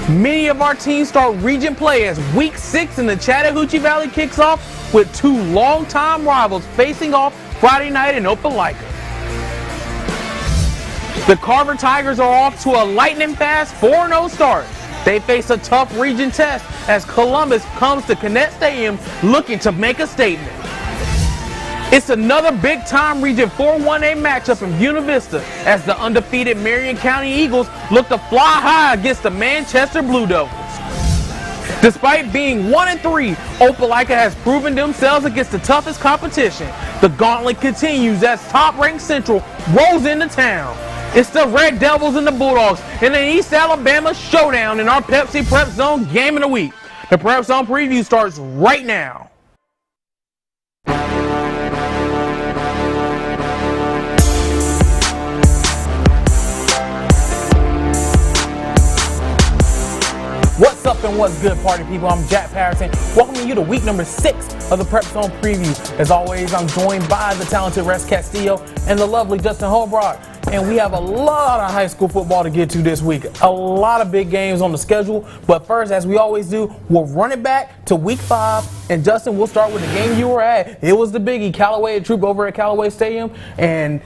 Many of our teams start region play as Week 6 in the Chattahoochee Valley kicks off with two longtime rivals facing off Friday night in Opelika. The Carver Tigers are off to a lightning-fast 4-0 start. They face a tough region test as Columbus comes to Connect Stadium looking to make a statement. It's another big-time Region 4-1A matchup in Buena Vista as the undefeated Marion County Eagles look to fly high against the Manchester Blue Devils. Despite being 1-3, Opelika has proven themselves against the toughest competition. The gauntlet continues as top-ranked Central rolls into town. It's the Red Devils and the Bulldogs in an East Alabama showdown in our Pepsi PrepZone Game of the Week. The PrepZone preview starts right now. What's up and what's good, party people? I'm Jack Patterson, welcoming you to week number 6 of the PrepZone preview. As always, I'm joined by the talented Rex Castillo and the lovely Justin Holbrook. And we have a lot of high school football to get to this week. A lot of big games on the schedule. But first, as we always do, we'll run it back to week 5. And Justin, we'll start with the game you were at. It was the biggie. Callaway Troop over at Callaway Stadium. And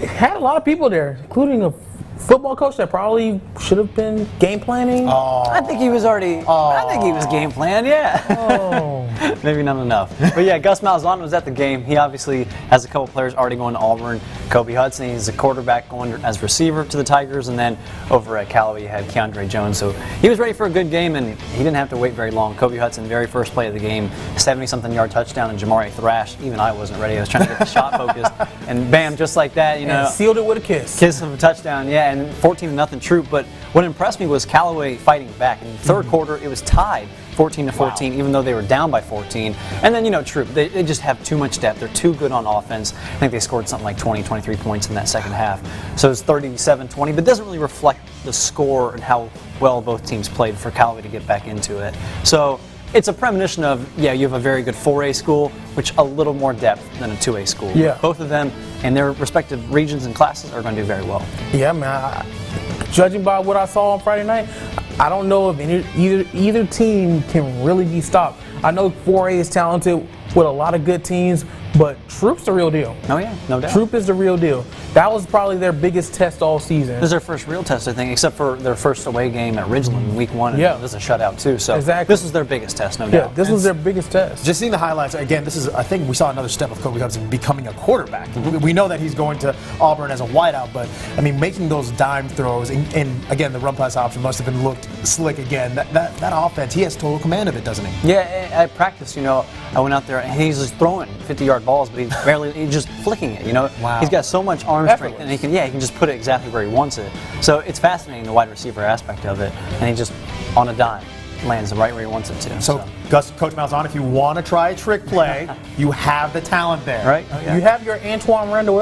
it had a lot of people there, including a football coach that probably should have been game planning. I think he was already. I think he was game planned. Yeah. Maybe not enough. But yeah, Gus Malzahn was at the game. He obviously has a couple players already going to Auburn. Kobe Hudson, he's a quarterback going as receiver to the Tigers, and then over at Callaway you had Keandre Jones. So he was ready for a good game, and he didn't have to wait very long. Kobe Hudson, very first play of the game, 70-something yard touchdown, and Jamari thrashed. Even I wasn't ready. I was trying to get the shot focused, and bam, just like that, you know, and sealed it with a kiss. Kiss of a touchdown, yeah, and 14-0 Troop. But what impressed me was Callaway fighting back. In the third quarter, it was tied 14-14, even though they were down by 14. And then, you know, Troop, they just have too much depth. They're too good on offense. I think they scored something like 20, 23 points in that second half. So it's 37-20, but it doesn't really reflect the score and how well both teams played for Callaway to get back into it. So it's a premonition of, yeah, you have a very good 4A school, which a little more depth than a 2A school. Yeah. Both of them in their respective regions and classes are going to do very well. Yeah, man. Judging by what I saw on Friday night, I don't know if either team can really be stopped. I know 4A is talented with a lot of good teams, but Troop's the real deal. Oh yeah, no doubt. Troop is the real deal. That was probably their biggest test all season. This is their first real test, I think, except for their first away game at Ridgeland in week 1. Yeah. This is a shutout too. So exactly. This was their biggest test, no doubt. Yeah, this was their biggest test. Just seeing the highlights, again, this is, I think we saw another step of Kobe Hudson becoming a quarterback. We know that he's going to Auburn as a wideout, but I mean, making those dime throws, and again, the run pass option must have been looked slick again. That offense, he has total command of it, doesn't he? Yeah, at practice, you know, I went out there and he's just throwing 50-yard balls, but he's just flicking it, you know. Wow. He's got so much arm strength, and he can just put it exactly where he wants it. So it's fascinating, the wide receiver aspect of it, and he just, on a dime, lands right where he wants it to. So Coach Malzahn, if you want to try a trick play, you have the talent there. Right? Oh, yeah. You have your Antoine Randall.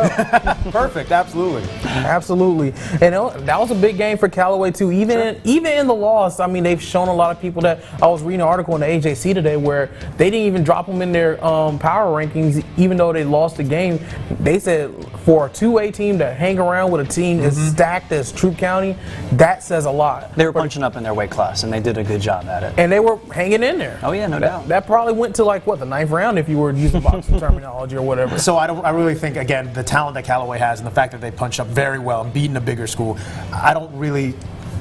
Perfect, absolutely. Absolutely. And that was a big game for Callaway too. Even in the loss, I mean, they've shown a lot of people that. I was reading an article in the AJC today where they didn't even drop them in their power rankings, even though they lost the game. They said for a 2A team to hang around with a team as stacked as Troop County, that says a lot. They were punching up in their weight class, and they did a good job at it. And they were hanging in there. Oh yeah, no doubt. That probably went to like what, the 9th round if you were using boxing terminology or whatever. So I really think, again, the talent that Callaway has and the fact that they punched up very well and beaten a bigger school, I don't really,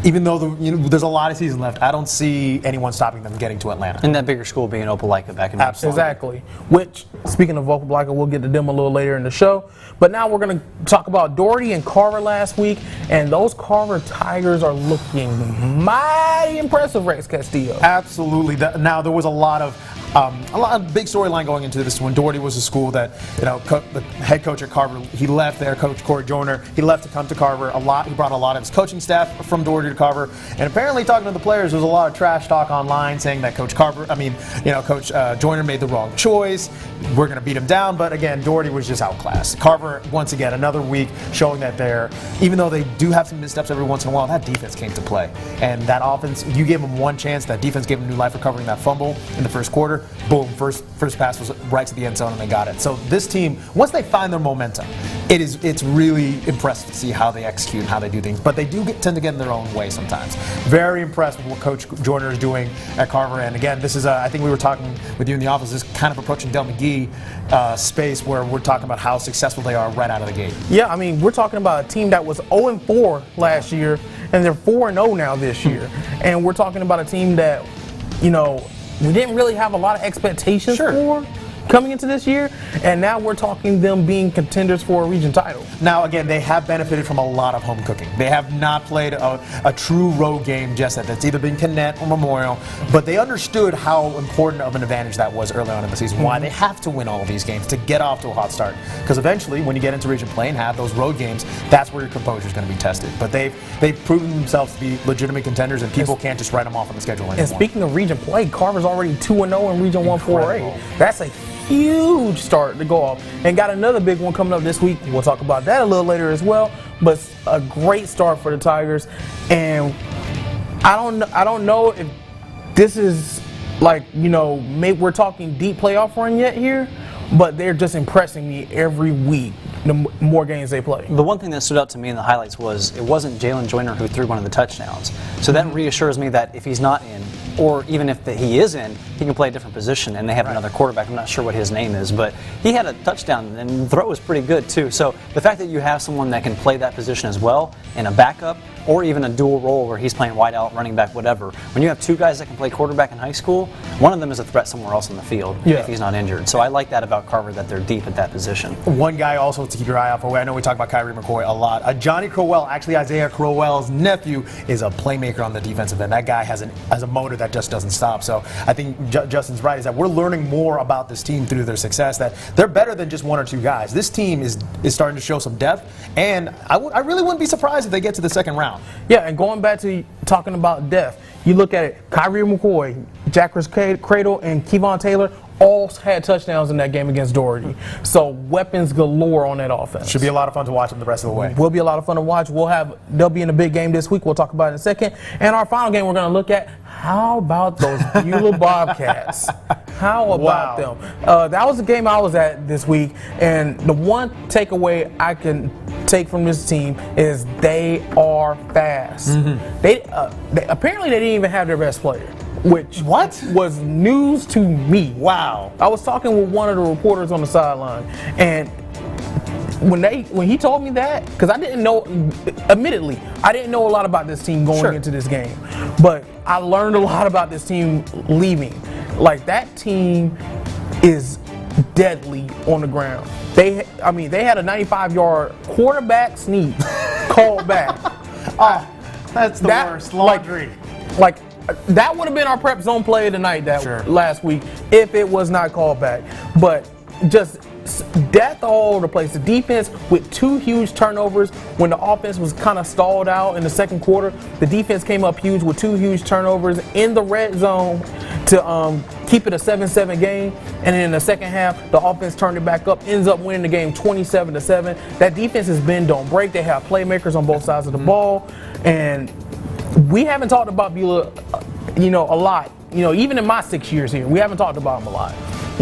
even though there's a lot of season left, I don't see anyone stopping them getting to Atlanta. And that bigger school being Opelika back in Absolutely. Exactly. Which, speaking of Opelika, we'll get to them a little later in the show. But now we're going to talk about Doherty and Carver last week, and those Carver Tigers are looking mighty impressive, Rex Castillo. Absolutely. Now there was a lot of big storyline going into this one. Doherty was a school that, you know, the head coach at Carver, he left there, Coach Corey Joyner. He left to come to Carver. He brought a lot of his coaching staff from Doherty to Carver, and apparently talking to the players, there was a lot of trash talk online saying that Coach Joyner made the wrong choice. We're going to beat him down, but again, Doherty was just outclassed. Carver, once again, another week showing that even though they do have some missteps every once in a while, that defense came to play, and that offense, you gave them one chance. That defense gave them new life recovering that fumble in the first quarter. corner, boom, first pass was right to the end zone and they got it. So this team, once they find their momentum, it's really impressive to see how they execute and how they do things. But they do tend to get in their own way sometimes. Very impressed with what Coach Joyner is doing at Carver. And again, this is I think we were talking with you in the office, this kind of approaching Del McGee space where we're talking about how successful they are right out of the gate. Yeah, I mean, we're talking about a team that was 0-4 last year, and they're 4-0 now this year. And we're talking about a team that, you know, we didn't really have a lot of expectations for coming into this year, and now we're talking them being contenders for a region title. Now, again, they have benefited from a lot of home cooking. They have not played a true road game just yet. That's either been Connect or Memorial, but they understood how important of an advantage that was early on in the season, why they have to win all of these games to get off to a hot start. Because eventually, when you get into region play and have those road games, that's where your composure is going to be tested. But they've proven themselves to be legitimate contenders, and people can't just write them off on the schedule anymore. And speaking of region play, Carver's already 2-0 in Region 1-4A. That's a huge start to go off, and got another big one coming up this week. We'll talk about that a little later as well, but a great start for the Tigers. And I don't know if this is like, you know, maybe we're talking deep playoff run yet here, but they're just impressing me every week the more games they play. The one thing that stood out to me in the highlights was it wasn't Jalen Joyner who threw one of the touchdowns. So that reassures me that if he's not in, or even if he is in, he can play a different position, and they have another quarterback. I'm not sure what his name is, but he had a touchdown, and the throw was pretty good too. So the fact that you have someone that can play that position as well, and a backup, or even a dual role where he's playing wide out, running back, whatever. When you have two guys that can play quarterback in high school, one of them is a threat somewhere else on the field if he's not injured. So I like that about Carver, that they're deep at that position. One guy also to keep your eye out for, I know we talk about Kyrie McCoy a lot. Johnny Crowell, actually Isaiah Crowell's nephew, is a playmaker on the defensive end. That guy has a motor that just doesn't stop. So I think Justin's right, is that we're learning more about this team through their success, that they're better than just one or two guys. This team is starting to show some depth, and I really wouldn't be surprised if they get to the second round. Yeah, and going back to talking about depth, you look at it, Kyrie McCoy, Jackers Cradle, and Kevon Taylor all had touchdowns in that game against Doherty. So weapons galore on that offense. Should be a lot of fun to watch them the rest of the way. Will be a lot of fun to watch. They'll be in a big game this week. We'll talk about it in a second. And our final game we're going to look at, how about those Beulah Bobcats? How about them? That was the game I was at this week, and the one takeaway I can take from this team is they are fast. They apparently they didn't even have their best player, which was news to me. Wow. I was talking with one of the reporters on the sideline, and when he told me that, because I didn't know, admittedly, I didn't know a lot about this team going into this game, but I learned a lot about this team leaving. Like, that team is deadly on the ground. They had a 95-yard quarterback sneak called back. That's the worst. Laundry. Like that would have been our prep zone play of the night last week if it was not called back. But just death all over the place. The defense with two huge turnovers when the offense was kind of stalled out in the second quarter. The defense came up huge with two huge turnovers in the red zone to keep it a 7-7 game. And then in the second half, the offense turned it back up, ends up winning the game 27-7. That defense is bend, don't break. They have playmakers on both sides of the ball. And we haven't talked about Beulah, a lot. Even in my 6 years here, we haven't talked about them a lot.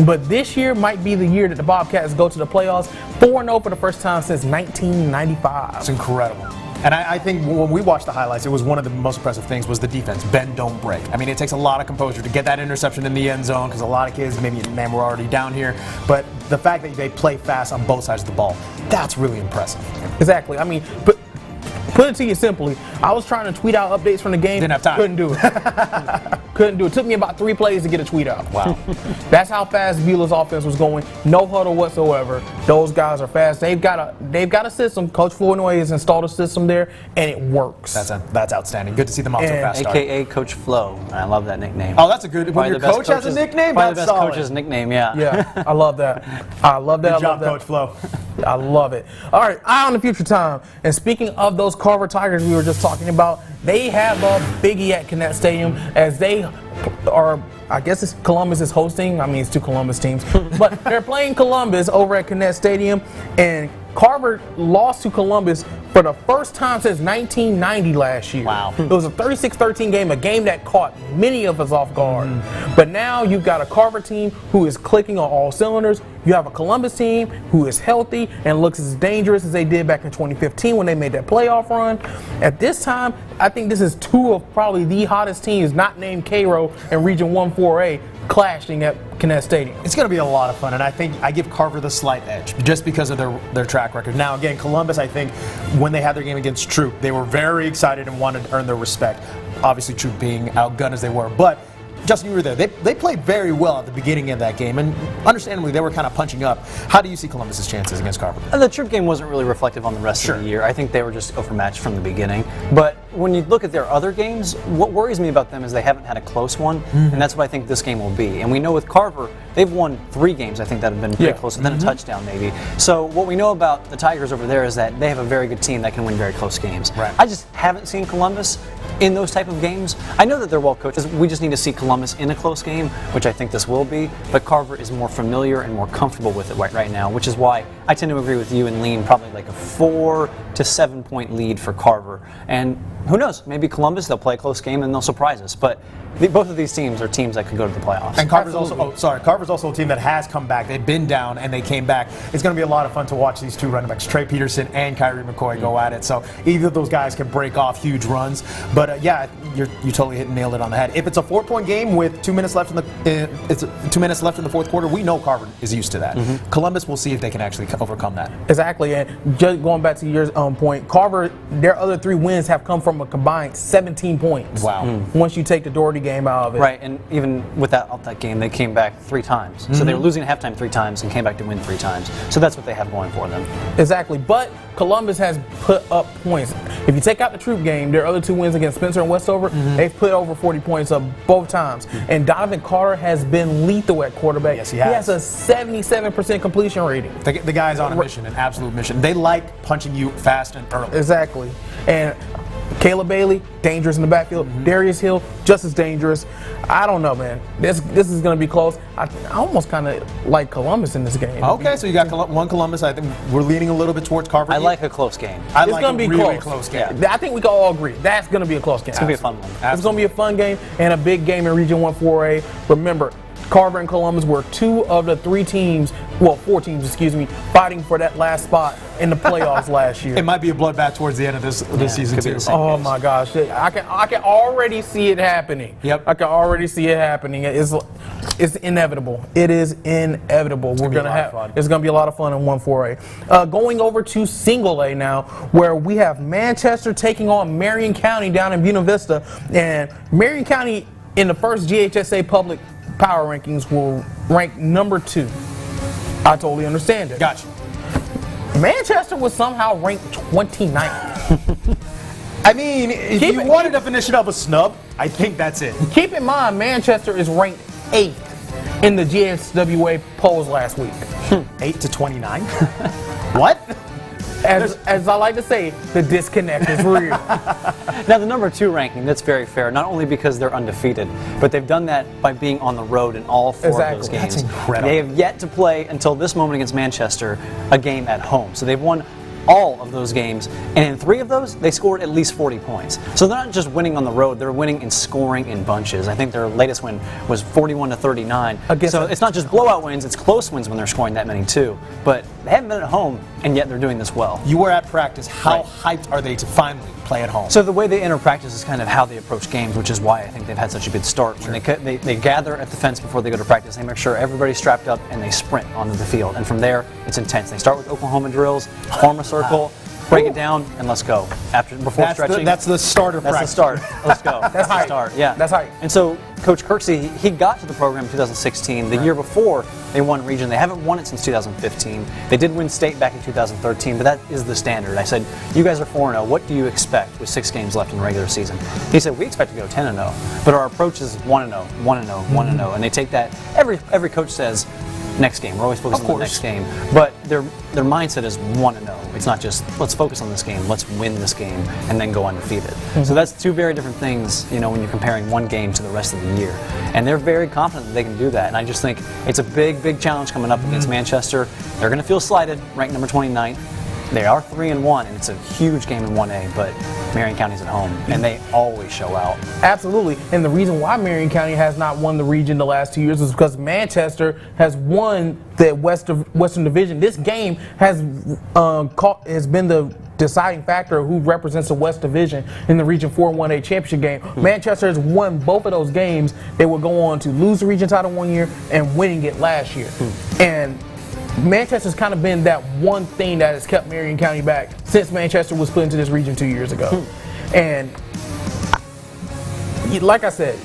But this year might be the year that the Bobcats go to the playoffs, 4-0 for the first time since 1995. It's incredible. And I think when we watched the highlights, it was one of the most impressive things was the defense. Bend, don't break. I mean, it takes a lot of composure to get that interception in the end zone because a lot of kids, maybe, were already down here. But the fact that they play fast on both sides of the ball, that's really impressive. Exactly. I mean, but put it to you simply, I was trying to tweet out updates from the game. Didn't have time. Couldn't do it. Couldn't do it. Took me about 3 plays to get a tweet out. Wow. That's how fast Beulah's offense was going. No huddle whatsoever. Those guys are fast. They've got a system. Coach Flournoy has installed a system there, and it works. That's outstanding. Good to see them off so fast. AKA Coach Flo. I love that nickname. Oh, that's a good. When your coach has a nickname, that's that's the best solid. coach's nickname. Yeah. Yeah, I love that. I love that. Good job, Coach Flo. I love it. All right, eye on the future time. And speaking of those Carver Tigers we were just talking about, they have a biggie at Connect Stadium as they are, I guess Columbus is hosting. I mean, it's two Columbus teams. But they're playing Columbus over at Connect Stadium. And Carver lost to Columbus for the first time since 1990 last year. Wow. It was a 36-13 game, a game that caught many of us off guard. But now you've got a Carver team who is clicking on all cylinders. You have a Columbus team who is healthy and looks as dangerous as they did back in 2015 when they made that playoff run. At this time, I think this is two of probably the hottest teams, not named Cairo in Region 1-4A, clashing at Connect Stadium. It's going to be a lot of fun, and I think I give Carver the slight edge just because of their track record. Now, again, Columbus, I think, when they had their game against Troop, they were very excited and wanted to earn their respect. Obviously, Troop being outgunned as they were, but Justin, you were there. They played very well at the beginning of that game, and understandably, they were kind of punching up. How do you see Columbus's chances against Carver? The Troop game wasn't really reflective on the rest of the year. I think they were just overmatched from the beginning. But when you look at their other games, what worries me about them is they haven't had a close one, and that's what I think this game will be. And we know with Carver, they've won 3 games, I think, that have been pretty close, and then a touchdown maybe. So what we know about the Tigers over there is that they have a very good team that can win very close games. Right. I just haven't seen Columbus in those type of games. I know that they're well coached. We just need to see Columbus in a close game, which I think this will be. But Carver is more familiar and more comfortable with it right now, which is why I tend to agree with you and lean probably like a 4 to 7 point lead for Carver. And who knows? Maybe Columbus, they'll play a close game and they'll surprise us. But both of these teams are teams that could go to the playoffs. And Carver's Carver's also a team that has come back. They've been down and they came back. It's going to be a lot of fun to watch these two running backs, Trey Peterson and Kyrie McCoy, go at it. So either of those guys can break off huge runs. But yeah, you totally nailed it on the head. If it's a 4-point game with 2 minutes left in the 2 minutes left in the fourth quarter, we know Carver is used to that. Columbus, we'll see if they can actually overcome that. Exactly, and just going back to your point, Carver, their other 3 wins have come from a combined 17 points. Wow. Once you take the Doherty game out of it. Right, and even without that game, they came back 3 times. So they were losing at halftime 3 times and came back to win 3 times. So that's what they have going for them. Exactly, but Columbus has put up points. If you take out the Troop game, their other 2 wins against Spencer and Westover, they've put over 40 points up both times. And Donovan Carter has been lethal at quarterback. Yes, he has. He has a 77% completion rating. The guy's on a mission, an absolute mission. They like punching you fast and early. Exactly. And Caleb Bailey, dangerous in the backfield. Darius Hill, just as dangerous. I don't know, man. This is going to be close. I almost kind of like Columbus in this game. Okay, so you got one Columbus. I think we're leaning a little bit towards Carver. I like a close game. I It's like going to a be really close. game. Yeah. I think we can all agree. That's going to be a close game. It's going to be a fun one. It's going to be a fun game and a big game in Region 1-4A. Remember, Carver and Columbus were 2 of the 3 teams, well, 4 teams, excuse me, fighting for that last spot in the playoffs last year. It might be a bloodbath towards the end of this season could be too. the same. Oh my gosh, I can already see it happening. Yep. I can already see it happening. It's inevitable. It is inevitable. We're gonna have. It's gonna be a lot of fun in 1-4A. Going over to Single A now, where we have Manchester taking on Marion County down in Buena Vista, and Marion County in the first GHSA public power rankings will rank number 2. I totally understand it. Gotcha. Manchester was somehow ranked 29th. I mean, if you want a definition of a snub, I think that's it. Keep in mind, Manchester is ranked 8th in the GSWA polls last week. 8 to 29. What? As I like to say, the disconnect is real. Now, the number 2 ranking, that's very fair, not only because they're undefeated, but they've done that by being on the road in all 4 of those games. That's incredible. They have yet to play, until this moment against Manchester, a game at home. So they've won all of those games, and in 3 of those, they scored at least 40 points. So they're not just winning on the road, they're winning and scoring in bunches. I think their latest win was 41 to 39. So it's not just blowout wins, it's close wins when they're scoring that many too. But they haven't been at home, and yet they're doing this well. You were at practice. How hyped are they to finally play at home? So the way they enter practice is kind of how they approach games, which is why I think they've had such a good start. When they gather at the fence before they go to practice, they make sure everybody's strapped up, and they sprint onto the field. And from there, it's intense. They start with Oklahoma drills, form a circle, break it down, and let's go. Before stretching. That's the start of practice. That's the start. Let's go. That's hype. the start. Yeah. That's hype. And so Coach Kirksey, he got to the program in 2016. The year before, they won region. They haven't won it since 2015. They did win state back in 2013, but that is the standard. I said, you guys are 4-0. What do you expect with 6 games left in the regular season? He said, we expect to go 10-0, but our approach is 1-0, 1-0, 1-0. And they take that. Every coach says, next game. We're always focused on the next game. But their mindset is 1-0. It's not just, let's focus on this game, let's win this game, and then go undefeated. So that's 2 very different things, when you're comparing one game to the rest of the year. And they're very confident that they can do that. And I just think it's a big, big challenge coming up against Manchester. They're going to feel slighted, ranked number 29th. They are 3-1, and it's a huge game in 1A, but Marion County's at home, and they always show out. Absolutely. And the reason why Marion County has not won the region the last 2 years is because Manchester has won the Western Division. This game has been the deciding factor of who represents the West Division in the Region 4 1A championship game. Manchester has won both of those games. They would go on to lose the region title one year and winning it last year. And Manchester's kind of been that one thing that has kept Marion County back since Manchester was put into this region 2 years ago. And like I said,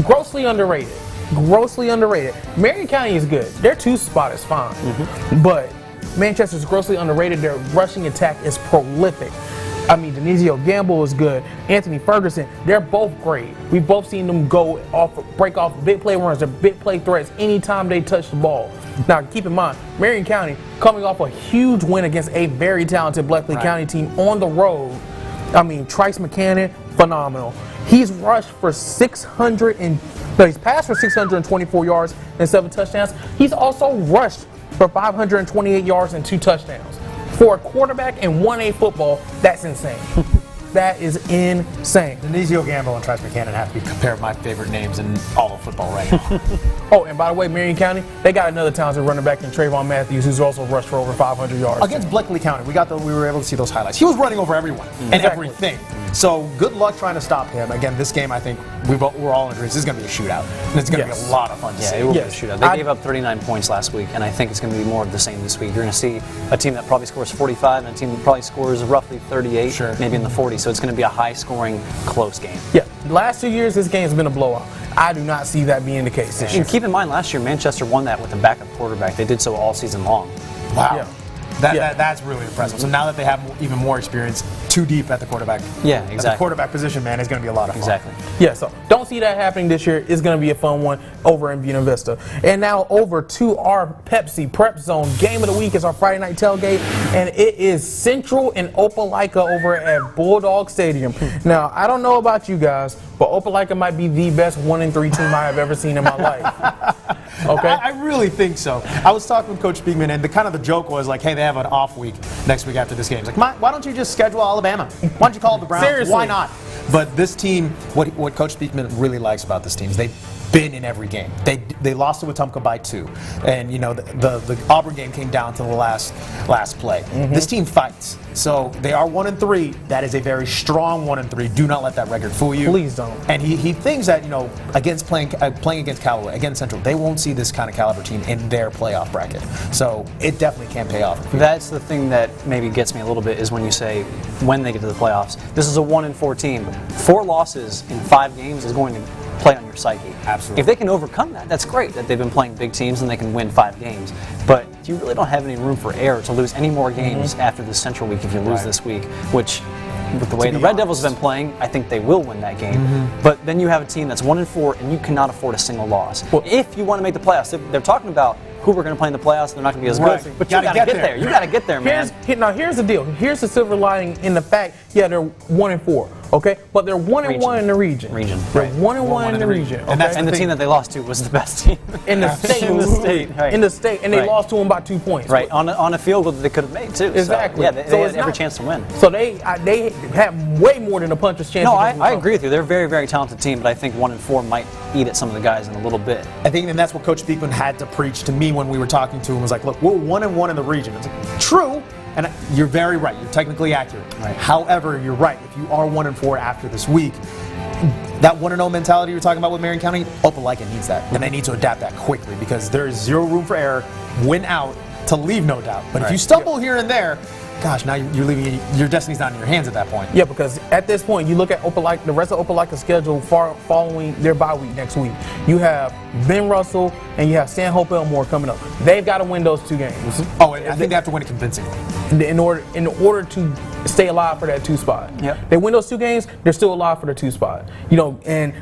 grossly underrated. Grossly underrated. Marion County is good. Their 2 spot is fine. But Manchester's grossly underrated. Their rushing attack is prolific. I mean, Denizio Gamble is good. Anthony Ferguson, they're both great. We've both seen them break off big play runs or big play threats anytime they touch the ball. Now, keep in mind, Marion County coming off a huge win against a very talented Bleckley County team on the road. I mean, Trice McCannon, phenomenal. He's rushed for he's passed for 624 yards and 7 touchdowns. He's also rushed for 528 yards and 2 touchdowns. For a quarterback in 1A football, that's insane. That is insane. Denizio Gamble and Trice McCannon have to be compared my favorite names in all of football right now. Oh, and by the way, Marion County, they got another talented running back in Trayvon Matthews, who's also rushed for over 500 yards. Against Bleckley County, we were able to see those highlights. He was running over everyone and everything. So good luck trying to stop him. Again, this game, I think we're all in agreement. This is going to be a shootout, and it's going to be a lot of fun to see. Yeah, it will be a shootout. They gave up 39 points last week, and I think it's going to be more of the same this week. You're going to see a team that probably scores 45 and a team that probably scores roughly 38, maybe in the 40. So it's going to be a high-scoring, close game. Yeah, the last 2 years, this game has been a blowout. I do not see that being the case this year. And keep in mind, last year, Manchester won that with a backup quarterback. They did so all season long. Wow. Yeah. That's really impressive. So now that they have even more experience, too deep at the quarterback. Yeah, exactly. At the quarterback position, man, is going to be a lot of fun. Exactly. Yeah, so don't see that happening this year. It's going to be a fun one over in Buena Vista. And now over to our Pepsi Prep Zone. Game of the week is our Friday night tailgate, and it is Central and Opelika over at Bulldog Stadium. Now, I don't know about you guys, but Opelika might be the best 1-3 team I have ever seen in my life. Okay, I really think so. I was talking with Coach Spiegman, and the joke was like, hey, they have an off week next week after this game. He's like, why don't you just schedule Alabama? Why don't you call it the Browns? Seriously. Why not? But this team, what Coach Spiegman really likes about this team is they've been in every game. They lost to Wetumpka by 2, and the Auburn game came down to the last play. This team fights. So they are 1-3. That is a very strong 1-3. Do not let that record fool you. Please don't. And he thinks that against playing against Callaway, against Central, they won't see this kind of caliber team in their playoff bracket. So it definitely can pay off. That's the thing that maybe gets me a little bit is when you say when they get to the playoffs. This is a 1-4 team. 4 losses in 5 games is going to play on your psyche. Absolutely. If they can overcome that, that's great that they've been playing big teams and they can win 5 games. But you really don't have any room for error to lose any more games after the Central week if you lose this week, which with the way the Red Devils have been playing, I think they will win that game. But then you have a team that's 1-4 and you cannot afford a single loss. Well, if you want to make the playoffs, they're talking about who we're going to play in the playoffs, they're not going to be as good. But you got to get there. You got to get there, man. Now here's the deal. Here's the silver lining in the fact, they're 1-4, okay? But they're 1-1 in the region. They're 1-1 in the region. Okay? And the team that they lost to was the best team in the state. In the state, and they lost to them by 2 points. Right, on a field goal that they could have made too. Exactly. So, yeah, they had every chance to win. So they have way more than a puncher's chance. No, I agree with you. They're a very, very talented team, but I think 1-4 might eat at some of the guys in a little bit. I think, and that's what Coach Beekman had to preach to me when we were talking to him. Was like, look, we're 1-1 in the region. It's like, true, and you're very right. You're technically accurate. Right. However, you're right. If you are 1-4 after this week, that 1-0 mentality you're talking about with Marion County, Opelika needs that, and they need to adapt that quickly because there is zero room for error. Win out to leave no doubt. But if you stumble here and there, gosh, now you're leaving. Your destiny's not in your hands at that point. Yeah, because at this point, you look at Opelika, the rest of Opelika's schedule following their bye week next week. You have Ben Russell and you have San Hope Elmore coming up. They've got to win those 2 games. Oh, and I think they have to win it convincingly in order to stay alive for that 2 spot. Yep. They win those 2 games, they're still alive for the 2 spot. Ben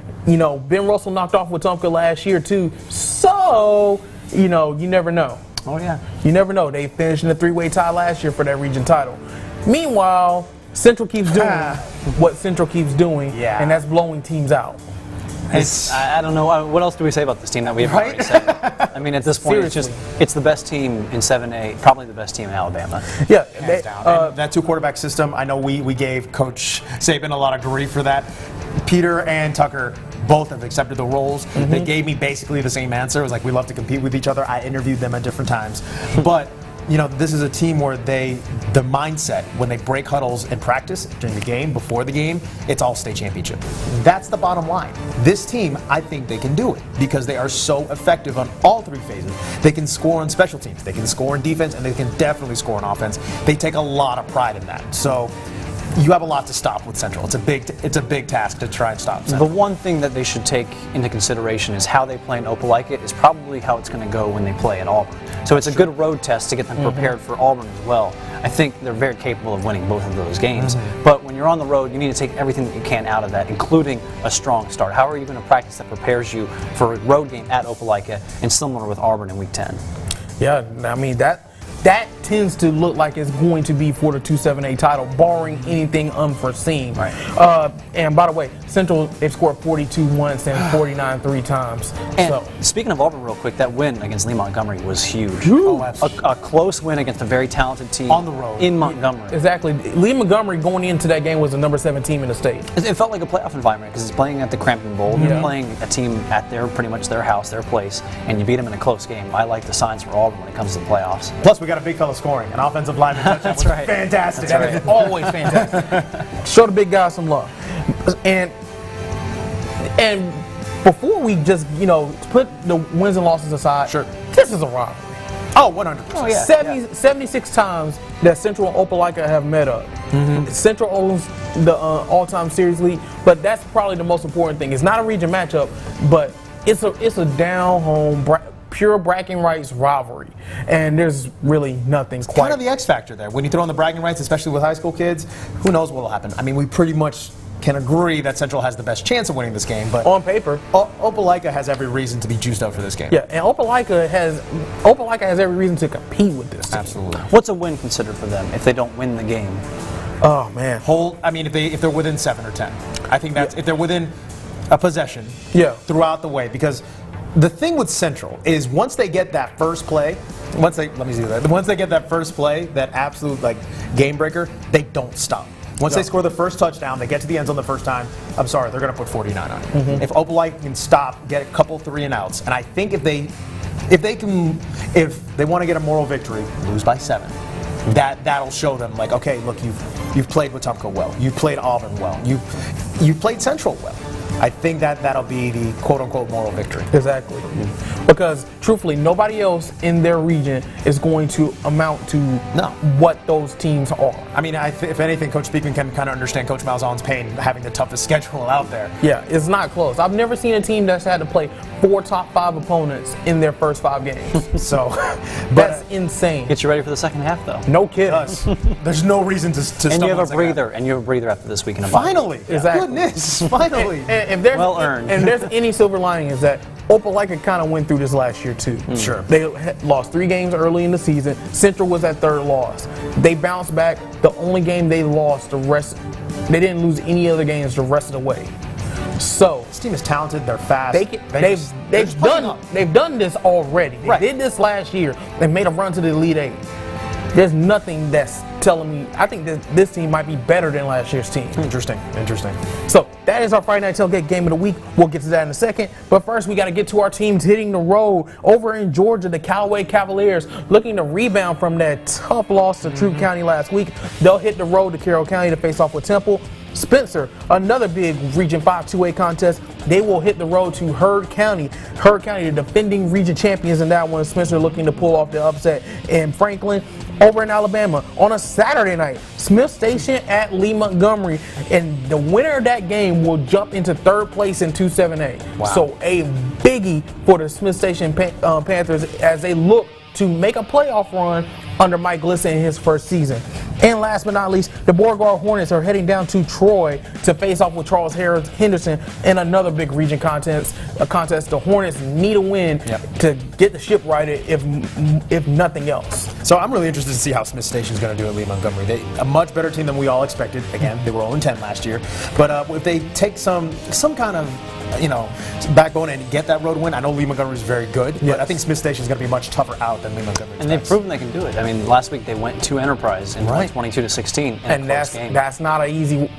Russell knocked off Wetumpka last year too. So, you never know. Oh, yeah. You never know. They finished in a 3-way tie last year for that region title. Meanwhile, Central keeps doing what Central keeps doing, and that's blowing teams out. I don't know. What else do we say about this team that we haven't already said? I mean, at this point, it's the best team in 7A, probably the best team in Alabama. Yeah, hands down. And that two-quarterback system, I know we gave Coach Saban a lot of grief for that. Peter and Tucker both have accepted the roles. They gave me basically the same answer. It was like, we love to compete with each other. I interviewed them at different times. But this is a team where the mindset, when they break huddles in practice, during the game, before the game, it's all state championship. That's the bottom line. This team, I think they can do it because they are so effective on all three phases. They can score on special teams, they can score in defense, and they can definitely score on offense. They take a lot of pride in that. So you have a lot to stop with Central. It's a big task to try and stop Central. The one thing that they should take into consideration is how they play in Opelika is probably how it's going to go when they play at Auburn. So it's a good road test to get them prepared for Auburn as well. I think they're very capable of winning both of those games. But when you're on the road, you need to take everything that you can out of that, including a strong start. How are you going to practice that prepares you for a road game at Opelika and similar with Auburn in Week 10? Yeah, I mean, that tends to look like it's going to be for the 2-7A title, barring anything unforeseen. Right. And by the way, Central, they've scored 42 once and 49 three times. And speaking of Auburn real quick, that win against Lee Montgomery was huge. A close win against a very talented team on the road in Montgomery. Exactly. Lee Montgomery going into that game was the number 7 team in the state. It felt like a playoff environment because it's playing at the Crampton Bowl. You're playing a team at pretty much their house, their place, and you beat them in a close game. I like the signs for Auburn when it comes to the playoffs. Plus, we got a big fella scoring. An offensive lineman touchdown. That's was right. Fantastic. That's That is Always fantastic. Show the big guys some love. And before we just, put the wins and losses aside, this is a rivalry. Oh, 100%. Oh, yeah. 76 times that Central and Opelika have met up. Central owns the all-time series lead, but that's probably the most important thing. It's not a region matchup, but it's a down-home, pure bragging rights rivalry, and there's really nothing quite. Kind of the X factor there. When you throw in the bragging rights, especially with high school kids, who knows what will happen? I mean, we pretty much can agree that Central has the best chance of winning this game, but on paper, Opelika has every reason to be juiced up for this game. Yeah, and Opelika has every reason to compete with this team. Absolutely. What's a win considered for them if they don't win the game? Oh man. If they're within 7 or 10, I think that's if they're within a possession. Throughout the way, because the thing with Central is once they get that first play, once they get that first play, that absolute game breaker, they don't stop. Once they score the first touchdown, they get to the end zone the first time, I'm sorry, they're going to put 49 on it. If Opelika can stop, get a couple 3-and-outs, and I think if they want to get a moral victory, lose by 7. That'll show them okay, look, you've played Wetumpka well, you've played Auburn well, you've played Central well. I think that'll be the quote-unquote moral victory. Exactly. Because, truthfully, nobody else in their region is going to amount to what those teams are. I mean, if anything, Coach Speakman can kind of understand Coach Malzahn's pain having the toughest schedule out there. Yeah, it's not close. I've never seen a team that's had to play 4 top 5 opponents in their first 5 games. So, that's insane. Get you ready for the second half, though. No kidding. There's no reason to stop. And you have a breather, after this week in a Finally. Exactly. Goodness, finally. And there's, well earned. And there's any silver lining is that Opelika kind of went through this last year too. Sure. They lost 3 games early in the season. Central was that 3rd loss. They bounced back. The only game they lost, they didn't lose any other games the rest of the way. So this team is talented. They're fast. They've done this already. They did this last year. They made a run to the Elite 8. There's nothing that's telling me. I think that this team might be better than last year's team. Interesting. So that is our Friday Night Tailgate game of the week. We'll get to that in a second. But first, we got to get to our teams hitting the road. Over in Georgia, the Callaway Cavaliers looking to rebound from that tough loss to Troup County last week. They'll hit the road to Carroll County to face off with Temple. Spencer, another big Region 5 2A contest. They will hit the road to Heard County. Heard County, the defending region champions in that one. Spencer looking to pull off the upset. And Franklin, over in Alabama, on a Saturday night, Smith Station at Lee Montgomery. And the winner of that game will jump into 3rd place in 2-7A. Wow. So a biggie for the Smith Station Panthers as they look to make a playoff run under Mike Glisson in his first season. And last but not least, the Beauregard Hornets are heading down to Troy to face off with Charles Henderson in another big region contest. The Hornets need a win to get the ship righted, if nothing else. So I'm really interested to see how Smith Station is going to do at Lee Montgomery. A much better team than we all expected. Again, they were 0-10 last year. But if they take some kind of backbone and get that road win, I know Lee Montgomery is very good, but I think Smith Station is going to be much tougher out than Lee Montgomery. And they've proven they can do it. I mean, last week they went to Enterprise and won 22-16 in a close game. That's not an easy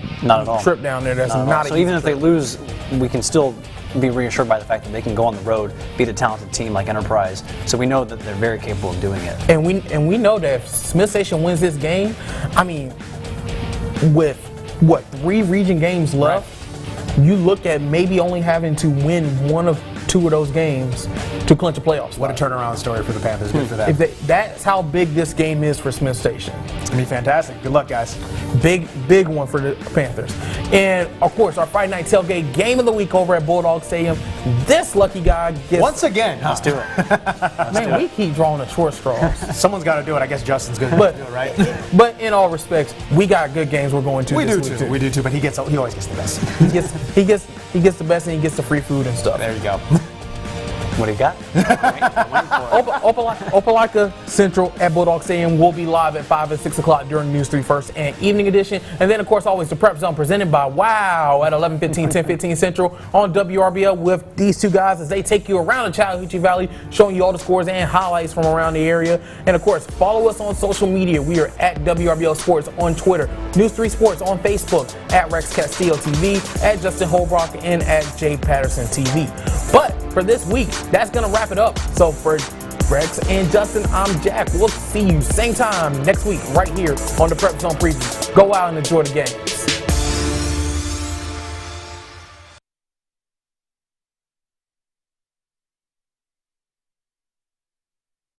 trip down there. That's not an so easy even if they lose, we can still be reassured by the fact that they can go on the road, beat a talented team like Enterprise. So we know that they're very capable of doing it. And we know that if Smith Station wins this game, I mean, with 3 region games left, you look at maybe only having to win one of 2 of those games to clinch a playoff spot. What a turnaround story for the Panthers. Good for that. That's how big this game is for Smith Station. It's going to be fantastic. Good luck, guys. Big one for the Panthers. And, of course, our Friday night tailgate game of the week over at Bulldog Stadium. This lucky guy gets... Once again, Let's do it. Man, we keep drawing the short straws. Someone's got to do it. I guess Justin's going to do it, right? But in all respects, we got good games we're going to We this do week too. We do too, but he always gets the best. He gets the best, and he gets the free food and stuff. There you go. What do you got? Opelika Central at Bulldog Stadium will be live at 5 and 6 o'clock during News 3 First and Evening Edition. And then, of course, always the Prep Zone presented by WOW at 11:15, 10:15 Central on WRBL with these 2 guys as they take you around the Chattahoochee Valley, showing you all the scores and highlights from around the area. And, of course, follow us on social media. We are at WRBL Sports on Twitter, News 3 Sports on Facebook, at Rex Castillo TV, at Justin Holbrook, and at Jay Patterson TV. But for this week, that's going to wrap it up. So for Rex and Justin, I'm Jack. We'll see you same time next week right here on the Prep Zone Preview. Go out and enjoy the game.